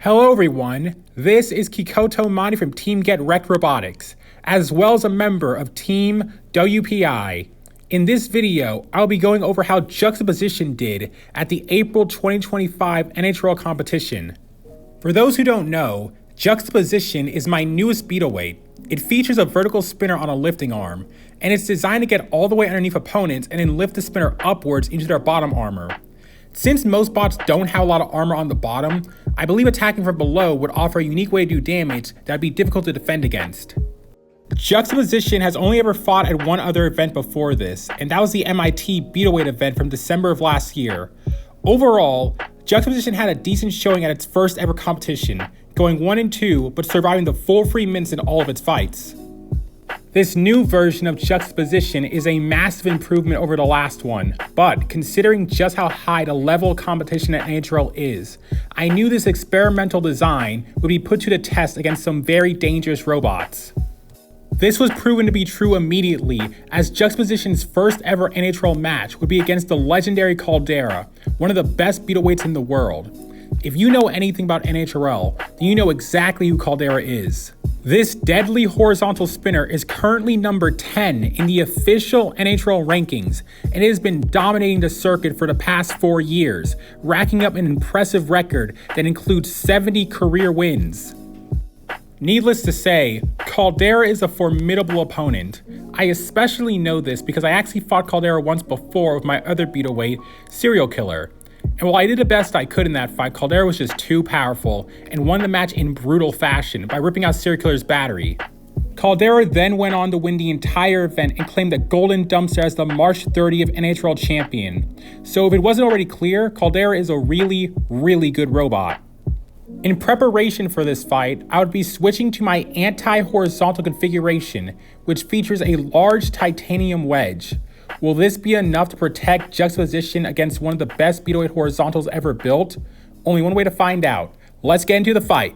Hello everyone, this is Kikoto Mani from Team Get Wrecked Robotics, as well as a member of Team WPI. In this video, I'll be going over how Juxtaposition did at the April 2025 NHRL competition. For those who don't know, Juxtaposition is my newest beetle weight. It features a vertical spinner on a lifting arm, and it's designed to get all the way underneath opponents and then lift the spinner upwards into their bottom armor. Since most bots don't have a lot of armor on the bottom, I believe attacking from below would offer a unique way to do damage that would be difficult to defend against. Juxtaposition has only ever fought at one other event before this, and that was the MIT Beetleweight event from December of last year. Overall, Juxtaposition had a decent showing at its first ever competition, going 1-2 but surviving the full 3 minutes in all of its fights. This new version of Juxtaposition is a massive improvement over the last one, but considering just how high the level of competition at NHRL is, I knew this experimental design would be put to the test against some very dangerous robots. This was proven to be true immediately, as Juxtaposition's first ever NHRL match would be against the legendary Caldera, one of the best beetleweights in the world. If you know anything about NHRL, then you know exactly who Caldera is. This deadly horizontal spinner is currently number 10 in the official NHRL rankings, and it has been dominating the circuit for the past 4 years, racking up an impressive record that includes 70 career wins. Needless to say, Caldera is a formidable opponent. I especially know this because I actually fought Caldera once before with my other beetleweight, Serial Killer. And while I did the best I could in that fight, Caldera was just too powerful and won the match in brutal fashion by ripping out Serial Killer's battery. Caldera then went on to win the entire event and claimed the Golden Dumpster as the March 30th NHRL champion. So if it wasn't already clear, Caldera is a really, really good robot. In preparation for this fight, I would be switching to my anti-horizontal configuration, which features a large titanium wedge. Will this be enough to protect Juxtaposition against one of the best beetleweight horizontals ever built? Only one way to find out. Let's get into the fight.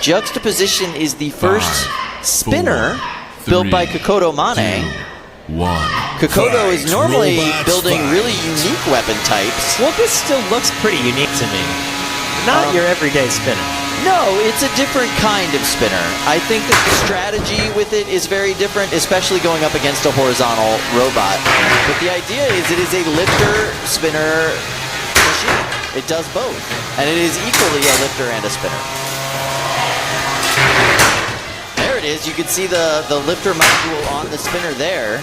Juxtaposition is the first spinner built by Kikoto Mane. Kikoto is normally building really unique weapon types. Well, this still looks pretty unique to me. Not your everyday spinner. No, it's a different kind of spinner. I think that the strategy with it is very different, especially going up against a horizontal robot. But the idea is it is a lifter spinner machine. It does both. And it is equally a lifter and a spinner. There it is. You can see the lifter module on the spinner there.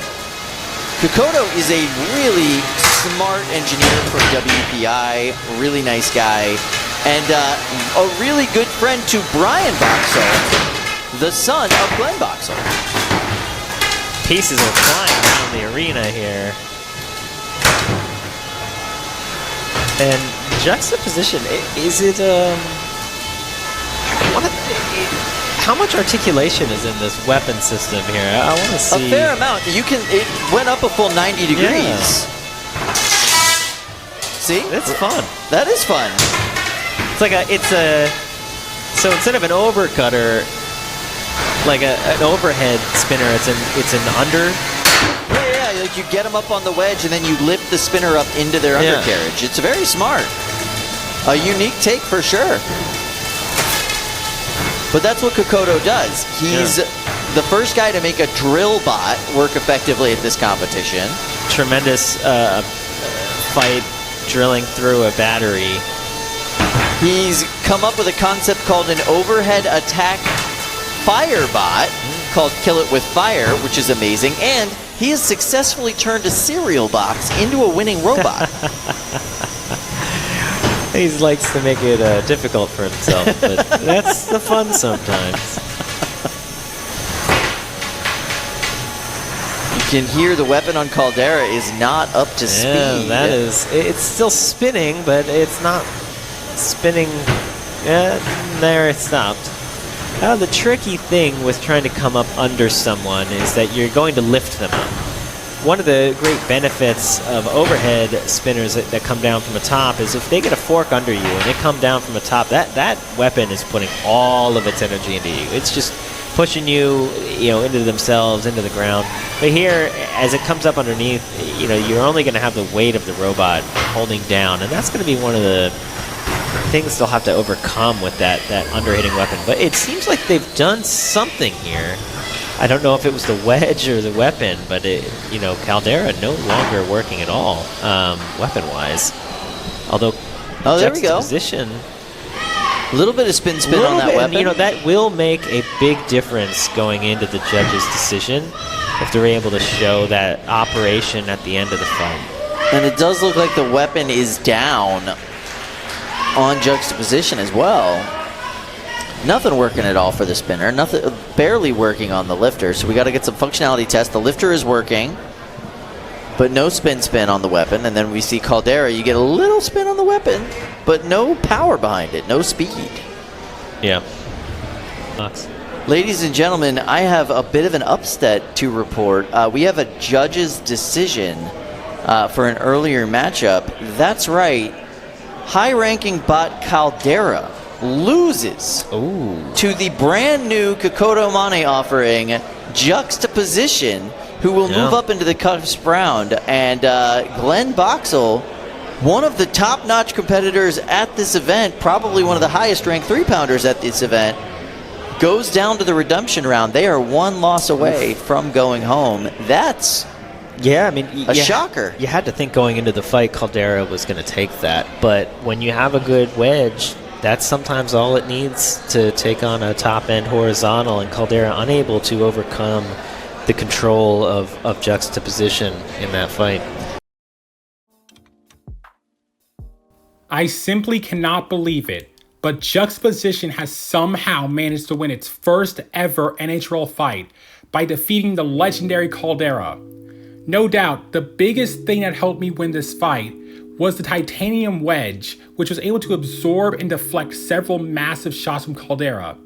Kikoto is a really smart engineer from WPI, really nice guy. And a really good friend to Brian Boxall, the son of Glenn Boxall. Pieces are flying around the arena here. And Juxtaposition, is it, how much articulation is in this weapon system here? I want to see. A fair amount. It went up a full 90 degrees. Yeah. See? That's fun. That is fun. So instead of an overcutter, like an overhead spinner, it's an under. Yeah, like you get them up on the wedge and then you lift the spinner up into their undercarriage. It's very smart. A unique take for sure. But that's what Kikoto does. He's the first guy to make a drill bot work effectively at this competition. Tremendous fight drilling through a battery. He's come up with a concept called an overhead attack fire bot called Kill It With Fire, which is amazing. And he has successfully turned a cereal box into a winning robot. He likes to make it difficult for himself, but that's the fun sometimes. You can hear the weapon on Caldera is not up to speed. That is. It's still spinning, but it's not spinning. There it stopped. The tricky thing with trying to come up under someone is that you're going to lift them up. One of the great benefits of overhead spinners that come down from the top is if they get a fork under you and they come down from the top, that weapon is putting all of its energy into you. It's just pushing you, into themselves, into the ground. But here, as it comes up underneath, you're only going to have the weight of the robot holding down, and that's going to be one of the things they'll have to overcome with that under-hitting weapon. But it seems like they've done something here. I don't know if it was the wedge or the weapon, but you know, Caldera no longer working at all, weapon-wise. Although, there we go. Juxtaposition, A little bit of spin on that weapon. and, you know, that will make a big difference going into the judge's decision if they're able to show that operation at the end of the fight. And it does look like the weapon is down on Juxtaposition as well. Nothing working at all for the spinner. Nothing, barely working on the lifter. So we got to get some functionality tests. The lifter is working, but no spin on the weapon. And then we see Caldera. You get a little spin on the weapon, but no power behind it. No speed. Yeah. Sucks. Ladies and gentlemen, I have a bit of an upset to report. We have a judge's decision for an earlier matchup. That's right. High-ranking bot Caldera loses to the brand new Kokoto Mane offering Juxtaposition, who will move up into the cusp round. And Glenn Boxall, one of the top-notch competitors at this event, probably one of the highest-ranked 3-pounders at this event, goes down to the redemption round. They are one loss away from going home. That's I mean, a shocker. You had to think going into the fight Caldera was going to take that, but when you have a good wedge, that's sometimes all it needs to take on a top-end horizontal, and Caldera unable to overcome the control of Juxtaposition in that fight. I simply cannot believe it, but Juxtaposition has somehow managed to win its first ever NHRL fight by defeating the legendary Caldera. No doubt, the biggest thing that helped me win this fight was the titanium wedge, which was able to absorb and deflect several massive shots from Caldera.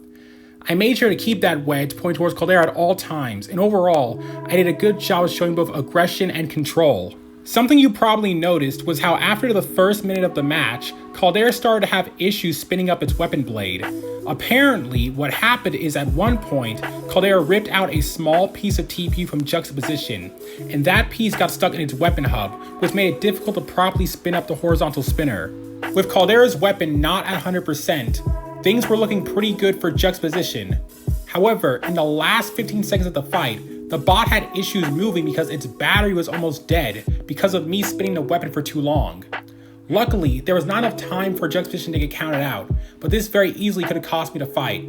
I made sure to keep that wedge pointing towards Caldera at all times, and overall, I did a good job of showing both aggression and control. Something you probably noticed was how after the first minute of the match, Caldera started to have issues spinning up its weapon blade. Apparently, what happened is at one point, Caldera ripped out a small piece of TPU from Juxtaposition, and that piece got stuck in its weapon hub, which made it difficult to properly spin up the horizontal spinner. With Caldera's weapon not at 100%, things were looking pretty good for Juxtaposition. However, in the last 15 seconds of the fight, the bot had issues moving because its battery was almost dead because of me spinning the weapon for too long. Luckily, there was not enough time for Juxtaposition to get counted out, but this very easily could have cost me the fight.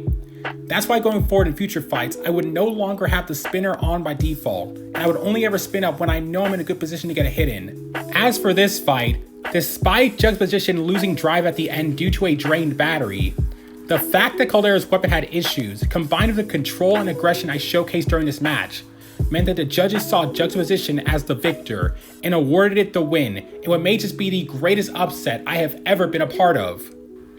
That's why going forward in future fights, I would no longer have the spinner on by default, and I would only ever spin up when I know I'm in a good position to get a hit in. As for this fight, despite Juxtaposition losing drive at the end due to a drained battery, the fact that Caldera's weapon had issues, combined with the control and aggression I showcased during this match, meant that the judges saw Juxtaposition as the victor and awarded it the win in what may just be the greatest upset I have ever been a part of.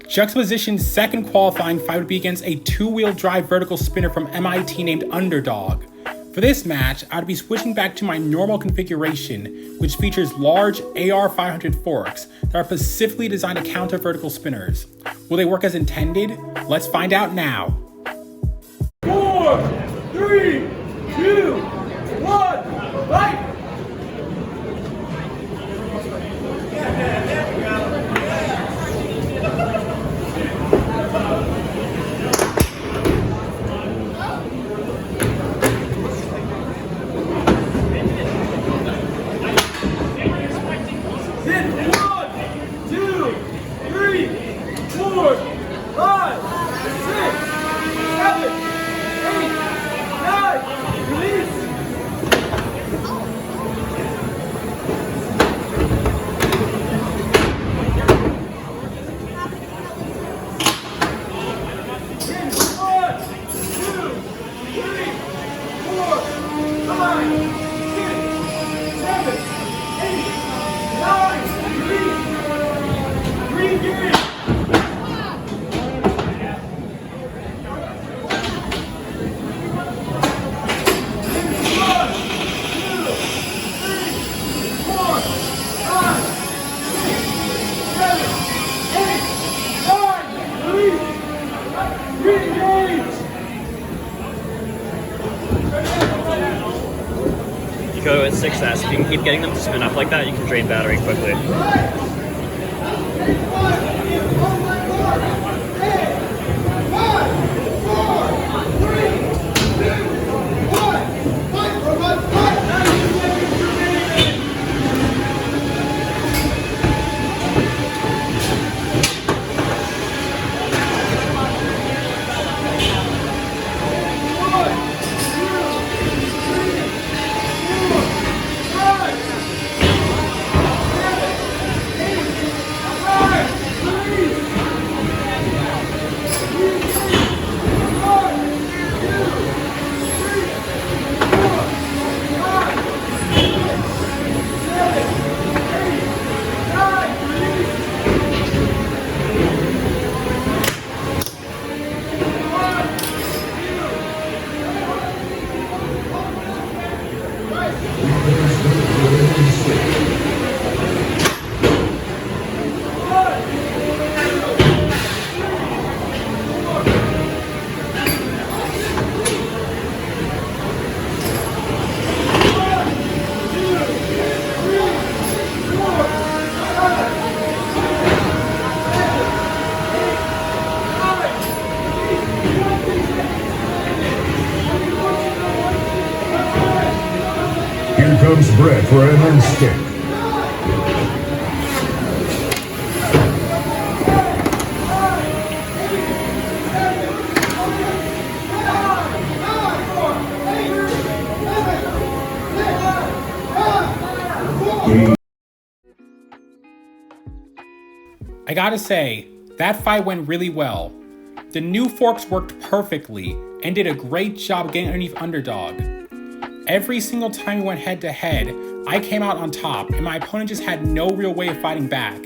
Juxtaposition's second qualifying fight would be against a 2-wheel drive vertical spinner from MIT named Underdawg. For this match, I would be switching back to my normal configuration, which features large AR500 forks that are specifically designed to counter vertical spinners. Will they work as intended? Let's find out now. 4, 3, 2, 1, fight! Go at 6S. If you can keep getting them to spin up like that, you can drain battery quickly. comes bread for an instinct. I gotta say, that fight went really well. The new forks worked perfectly and did a great job getting underneath Underdawg. Every single time we went head to head, I came out on top and my opponent just had no real way of fighting back.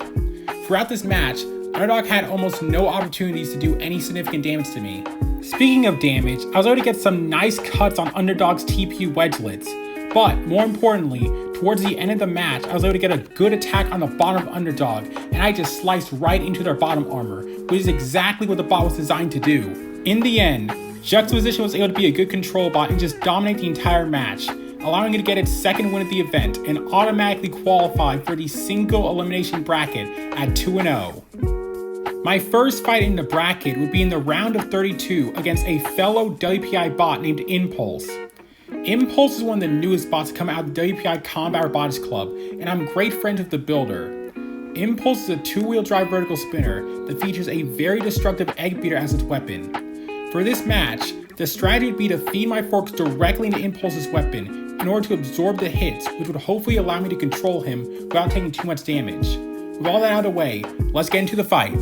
Throughout this match, Underdawg had almost no opportunities to do any significant damage to me. Speaking of damage, I was able to get some nice cuts on Underdawg's TPU wedgelets, but more importantly, towards the end of the match, I was able to get a good attack on the bottom of Underdawg, and I just sliced right into their bottom armor, which is exactly what the bot was designed to do. In the end, Juxtaposition was able to be a good control bot and just dominate the entire match, allowing it to get its second win of the event and automatically qualify for the single elimination bracket at 2-0. My first fight in the bracket would be in the round of 32 against a fellow WPI bot named Impulse. Impulse is one of the newest bots to come out of the WPI Combat Robotics Club, and I'm great friends with the builder. Impulse is a two-wheel drive vertical spinner that features a very destructive egg beater as its weapon. For this match, the strategy would be to feed my forks directly into Impulse's weapon in order to absorb the hits, which would hopefully allow me to control him without taking too much damage. With all that out of the way, let's get into the fight.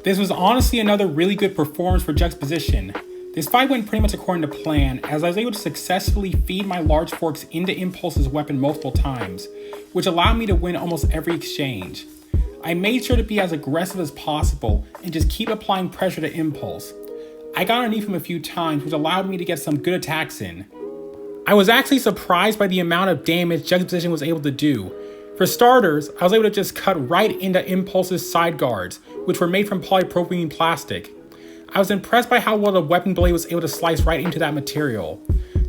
This was honestly another really good performance for Juxtaposition. This fight went pretty much according to plan, as I was able to successfully feed my large forks into Impulse's weapon multiple times, which allowed me to win almost every exchange. I made sure to be as aggressive as possible and just keep applying pressure to Impulse. I got underneath him a few times, which allowed me to get some good attacks in. I was actually surprised by the amount of damage Juxtaposition was able to do. For starters, I was able to just cut right into Impulse's side guards, which were made from polypropylene plastic. I was impressed by how well the weapon blade was able to slice right into that material.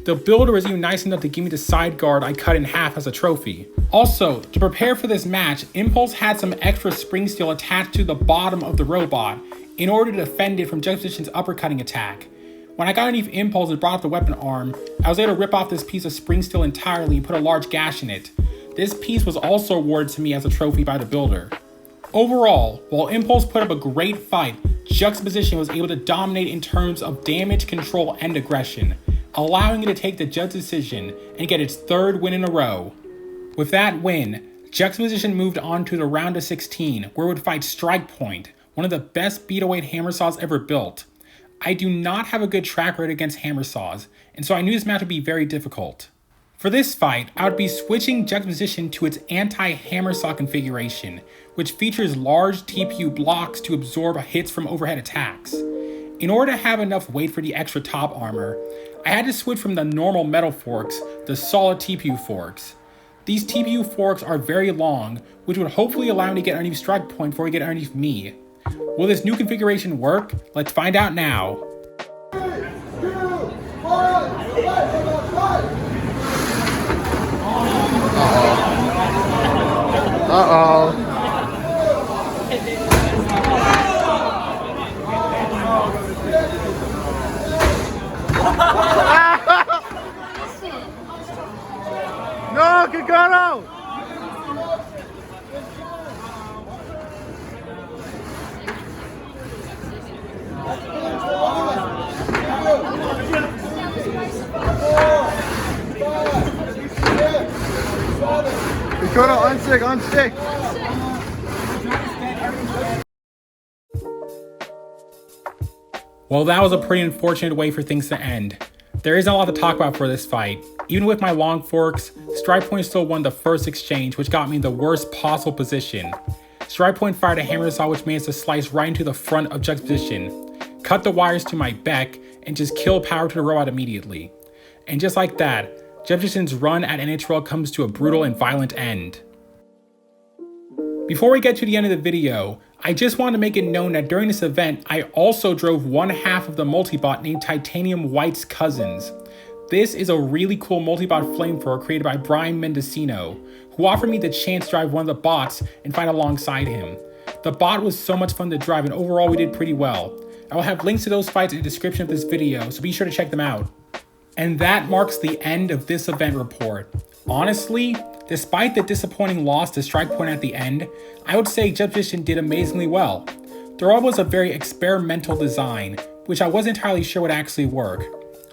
The builder was even nice enough to give me the side guard I cut in half as a trophy. Also, to prepare for this match, Impulse had some extra spring steel attached to the bottom of the robot in order to defend it from Juxtaposition's uppercutting attack. When I got underneath Impulse and brought up the weapon arm, I was able to rip off this piece of spring steel entirely and put a large gash in it. This piece was also awarded to me as a trophy by the builder. Overall, while Impulse put up a great fight, Juxtaposition was able to dominate in terms of damage, control, and aggression, allowing it to take the Juxtaposition and get its third win in a row. With that win, Juxtaposition moved on to the round of 16, where it would fight Strikepoint, one of the best beat-away hammer saws ever built. I do not have a good track record against hammer saws, and so I knew this match would be very difficult. For this fight, I would be switching Juxtaposition to its anti-hammer saw configuration, which features large TPU blocks to absorb hits from overhead attacks. In order to have enough weight for the extra top armor, I had to switch from the normal metal forks to the solid TPU forks. These TPU forks are very long, which would hopefully allow me to get underneath Strikepoint before he get underneath me. Will this new configuration work? Let's find out now. 3, 2, 1, fight! No, Kikoto! Kikoto, on stick! Well, that was a pretty unfortunate way for things to end. There isn't a lot to talk about for this fight. Even with my long forks, Strikepoint still won the first exchange, which got me in the worst possible position. Strikepoint fired a hammer saw which managed to slice right into the front of Juxtaposition, cut the wires to my back, and just kill power to the robot immediately. And just like that, Juxtaposition's run at NHRL comes to a brutal and violent end. Before we get to the end of the video, I just want to make it known that during this event, I also drove one half of the multibot named Titanium Hwhite's Cousins. This is a really cool multibot flamethrower created by Brian Mendocino, who offered me the chance to drive one of the bots and fight alongside him. The bot was so much fun to drive, and overall we did pretty well. I will have links to those fights in the description of this video, so be sure to check them out. And that marks the end of this event report. Honestly, despite the disappointing loss to Strikepoint at the end, I would say Juxtaposition did amazingly well. The robot was a very experimental design, which I wasn't entirely sure would actually work.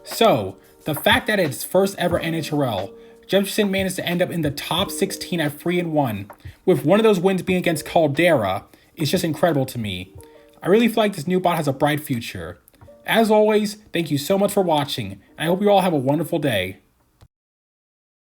So, the fact that it's first ever NHRL, Juxtaposition managed to end up in the top 16 at 3-1, with one of those wins being against Caldera, is just incredible to me. I really feel like this new bot has a bright future. As always, thank you so much for watching, and I hope you all have a wonderful day.